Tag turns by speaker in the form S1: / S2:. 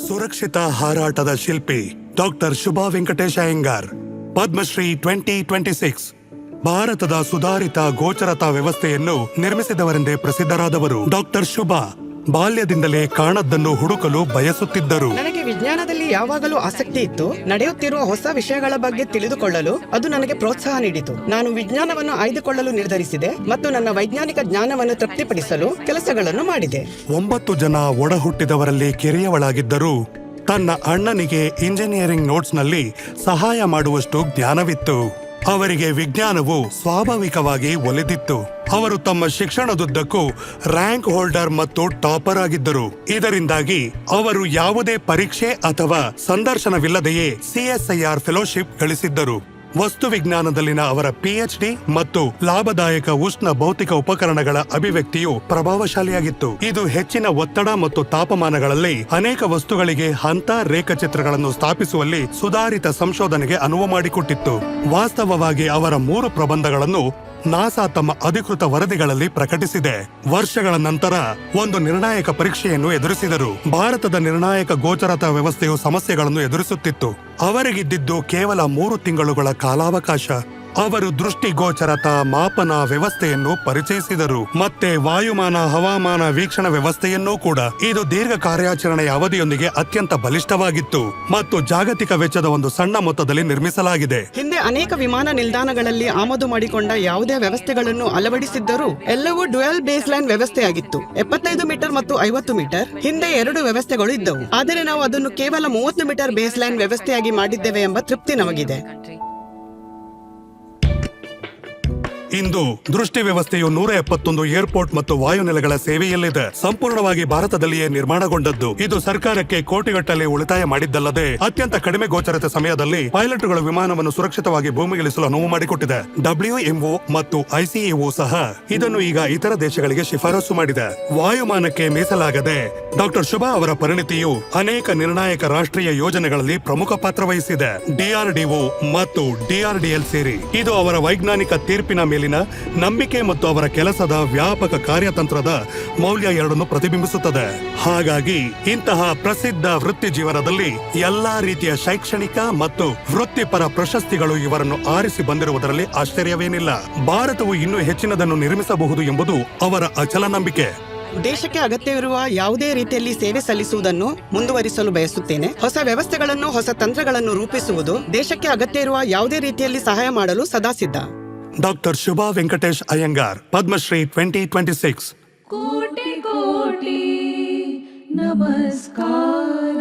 S1: ಸುರಕ್ಷಿತ ಹಾರಾಟದ ಶಿಲ್ಪಿ ಡಾಕ್ಟರ್ ಶುಭಾ ವೆಂಕಟೇಶ ಅಯ್ಯಂಗಾರ್, ಪದ್ಮಶ್ರೀ 2026. ಭಾರತದ ಸುಧಾರಿತ ಗೋಚರತಾ ವ್ಯವಸ್ಥೆಯನ್ನು ನಿರ್ಮಿಸಿದವರೆಂದೇ ಪ್ರಸಿದ್ಧರಾದವರು ಡಾಕ್ಟರ್ ಶುಭಾ ಬಾಲ್ಯದಿಂದಲೇ ಕಾಣದ್ದನ್ನು ಹುಡುಕಲು ಬಯಸುತ್ತಿದ್ದರು.
S2: ನನಗೆ ವಿಜ್ಞಾನದಲ್ಲಿ ಯಾವಾಗಲೂ ಆಸಕ್ತಿ ಇತ್ತು. ನಡೆಯುತ್ತಿರುವ ಹೊಸ ವಿಷಯಗಳ ಬಗ್ಗೆ ತಿಳಿದುಕೊಳ್ಳಲು ಅದು ನನಗೆ ಪ್ರೋತ್ಸಾಹ ನೀಡಿತು. ನಾನು ವಿಜ್ಞಾನವನ್ನು ಆಯ್ದುಕೊಳ್ಳಲು ನಿರ್ಧರಿಸಿದೆ ಮತ್ತು ನನ್ನ ವೈಜ್ಞಾನಿಕ ಜ್ಞಾನವನ್ನು ತೃಪ್ತಿಪಡಿಸಲು ಕೆಲಸಗಳನ್ನು ಮಾಡಿದೆ.
S1: 9 ಜನ ಒಡ ಹುಟ್ಟಿದವರಲ್ಲಿ ಕಿರಿಯವಳಾಗಿದ್ದರೂ ತನ್ನ ಅಣ್ಣನಿಗೆ ಇಂಜಿನಿಯರಿಂಗ್ ನೋಟ್ಸ್ನಲ್ಲಿ ಸಹಾಯ ಮಾಡುವಷ್ಟು ಜ್ಞಾನವಿತ್ತು. ಅವರಿಗೆ ವಿಜ್ಞಾನವು ಸ್ವಾಭಾವಿಕವಾಗಿ ಒಲಿದಿತ್ತು. ಅವರು ತಮ್ಮ ಶಿಕ್ಷಣದುದ್ದಕ್ಕೂ ರ್ಯಾಂಕ್ ಹೋಲ್ಡರ್ ಮತ್ತು ಟಾಪರ್ ಆಗಿದ್ದರು. ಇದರಿಂದಾಗಿ ಅವರು ಯಾವುದೇ ಪರೀಕ್ಷೆ ಅಥವಾ ಸಂದರ್ಶನವಿಲ್ಲದೆಯೇ CSIR ಫೆಲೋಶಿಪ್ ಗಳಿಸಿದ್ದರು. ವಸ್ತು ವಿಜ್ಞಾನದಲ್ಲಿನ ಅವರ PhD ಮತ್ತು ಲಾಭದಾಯಕ ಉಷ್ಣ ಭೌತಿಕ ಉಪಕರಣಗಳ ಅಭಿವ್ಯಕ್ತಿಯು ಪ್ರಭಾವಶಾಲಿಯಾಗಿತ್ತು. ಇದು ಹೆಚ್ಚಿನ ಒತ್ತಡ ಮತ್ತು ತಾಪಮಾನಗಳಲ್ಲಿ ಅನೇಕ ವಸ್ತುಗಳಿಗೆ ಹಂತ ರೇಖಾಚಿತ್ರಗಳನ್ನು ಸ್ಥಾಪಿಸುವಲ್ಲಿ ಸುಧಾರಿತ ಸಂಶೋಧನೆಗೆ ಅನುವು ಮಾಡಿಕೊಟ್ಟಿತ್ತು. ವಾಸ್ತವವಾಗಿ ಅವರ 3 ಪ್ರಬಂಧಗಳನ್ನು ನಾಸಾ ತಮ್ಮ ಅಧಿಕೃತ ವರದಿಗಳಲ್ಲಿ ಪ್ರಕಟಿಸಿದೆ. ವರ್ಷಗಳ ನಂತರ ಒಂದು ನಿರ್ಣಾಯಕ ಪರೀಕ್ಷೆಯನ್ನು ಎದುರಿಸಿದರು. ಭಾರತದ ನಿರ್ಣಾಯಕ ಗೋಚರತಾ ವ್ಯವಸ್ಥೆಯು ಸಮಸ್ಯೆಗಳನ್ನು ಎದುರಿಸುತ್ತಿತ್ತು. ಅವರಿಗಿದ್ದಿದ್ದು ಕೇವಲ 3 ತಿಂಗಳುಗಳ ಕಾಲಾವಕಾಶ. ಅವರು ದೃಷ್ಟಿ ಗೋಚರತಾ ಮಾಪನ ವ್ಯವಸ್ಥೆಯನ್ನು ಪರಿಚಯಿಸಿದರು, ಮತ್ತೆ ವಾಯುಮಾನ ಹವಾಮಾನ ವೀಕ್ಷಣಾ ವ್ಯವಸ್ಥೆಯನ್ನೂ ಕೂಡ. ಇದು ದೀರ್ಘ ಕಾರ್ಯಾಚರಣೆಯ ಅವಧಿಯೊಂದಿಗೆ ಅತ್ಯಂತ ಬಲಿಷ್ಠವಾಗಿತ್ತು ಮತ್ತು ಜಾಗತಿಕ ವೆಚ್ಚದ ಒಂದು ಸಣ್ಣ ಮೊತ್ತದಲ್ಲಿ ನಿರ್ಮಿಸಲಾಗಿದೆ.
S2: ಹಿಂದೆ ಅನೇಕ ವಿಮಾನ ನಿಲ್ದಾಣಗಳಲ್ಲಿ ಆಮದು ಮಾಡಿಕೊಂಡ ಯಾವುದೇ ವ್ಯವಸ್ಥೆಗಳನ್ನು ಅಳವಡಿಸಿದ್ದರೂ ಎಲ್ಲವೂ ಡ್ಯುಯಲ್ ಬೇಸ್ ಲೈನ್ ವ್ಯವಸ್ಥೆಯಾಗಿತ್ತು. 75 ಮೀಟರ್ ಮತ್ತು 50 ಮೀಟರ್ ಹಿಂದೆ 2 ವ್ಯವಸ್ಥೆಗಳು ಇದ್ದವು. ಆದರೆ ನಾವು ಅದನ್ನು ಕೇವಲ 30 ಮೀಟರ್ ಬೇಸ್ ಲೈನ್ ವ್ಯವಸ್ಥೆಯಾಗಿ ಮಾಡಿದ್ದೇವೆ ಎಂಬ ತೃಪ್ತಿ ನಮಗಿದೆ.
S1: ಇಂದು ದೃಷ್ಟಿ ವ್ಯವಸ್ಥೆಯು 171 ಏರ್ಪೋರ್ಟ್ ಮತ್ತು ವಾಯುನೆಲೆಗಳ ಸೇವೆಯಲ್ಲಿದೆ. ಸಂಪೂರ್ಣವಾಗಿ ಭಾರತದಲ್ಲಿಯೇ ನಿರ್ಮಾಣಗೊಂಡದ್ದು. ಇದು ಸರ್ಕಾರಕ್ಕೆ ಕೋಟಿಗಟ್ಟಲೆ ಉಳಿತಾಯ ಮಾಡಿದ್ದಲ್ಲದೆ ಅತ್ಯಂತ ಕಡಿಮೆ ಗೋಚರತೆ ಸಮಯದಲ್ಲಿ ಪೈಲಟ್ಗಳು ವಿಮಾನವನ್ನು ಸುರಕ್ಷಿತವಾಗಿ ಭೂಮಿಗಿಳಿಸಲು ಅನುವು ಮಾಡಿಕೊಟ್ಟಿದೆ. WMO ಮತ್ತು ICAO ಸಹ ಇದನ್ನು ಈಗ ಇತರ ದೇಶಗಳಿಗೆ ಶಿಫಾರಸು ಮಾಡಿದೆ. ವಾಯುಮಾನಕ್ಕೆ ಮೀಸಲಾಗದೆ ಡಾಕ್ಟರ್ ಶುಭಾ ಅವರ ಪರಿಣಿತಿಯು ಅನೇಕ ನಿರ್ಣಾಯಕ ರಾಷ್ಟ್ರೀಯ ಯೋಜನೆಗಳಲ್ಲಿ ಪ್ರಮುಖ ಪಾತ್ರ ವಹಿಸಿದೆ. DRDO ಮತ್ತು DRDL ಸೇರಿ ಇದು ಅವರ ವೈಜ್ಞಾನಿಕ ತೀರ್ಪಿನ ಮೇಲಿನ ನಂಬಿಕೆ ಮತ್ತು ಅವರ ಕೆಲಸದ ವ್ಯಾಪಕ ಕಾರ್ಯತಂತ್ರದ ಮೌಲ್ಯ ಎರಡನ್ನು ಪ್ರತಿಬಿಂಬಿಸುತ್ತದೆ. ಹಾಗಾಗಿ ಇಂತಹ ಪ್ರಸಿದ್ಧ ವೃತ್ತಿ ಜೀವನದಲ್ಲಿ ಎಲ್ಲಾ ರೀತಿಯ ಶೈಕ್ಷಣಿಕ ಮತ್ತು ವೃತ್ತಿಪರ ಪ್ರಶಸ್ತಿಗಳು ಇವರನ್ನು ಆರಿಸಿ ಬಂದಿರುವುದರಲ್ಲಿ ಆಶ್ಚರ್ಯವೇನಿಲ್ಲ. ಭಾರತವು ಇನ್ನೂ ಹೆಚ್ಚಿನದನ್ನು ನಿರ್ಮಿಸಬಹುದು ಎಂಬುದು ಅವರ ಅಚಲ ನಂಬಿಕೆ.
S2: ದೇಶಕ್ಕೆ ಅಗತ್ಯವಿರುವ ಯಾವುದೇ ರೀತಿಯಲ್ಲಿ ಸೇವೆ ಸಲ್ಲಿಸುವುದನ್ನು ಮುಂದುವರಿಸಲು ಬಯಸುತ್ತೇನೆ. ಹೊಸ ವ್ಯವಸ್ಥೆಗಳನ್ನು, ಹೊಸ ತಂತ್ರಗಳನ್ನು ರೂಪಿಸುವುದು, ದೇಶಕ್ಕೆ ಅಗತ್ಯ ಇರುವ ಯಾವುದೇ ರೀತಿಯಲ್ಲಿ ಸಹಾಯ ಮಾಡಲು ಸದಾ ಸಿದ್ಧ.
S1: ಡಾಕ್ಟರ್ ಶುಭಾ ವೆಂಕಟೇಶ್ ಅಯ್ಯಂಗಾರ್, ಪದ್ಮಶ್ರೀ 2026.
S3: ಕೋಟಿ ಕೋಟಿ ನಮಸ್ಕಾರ.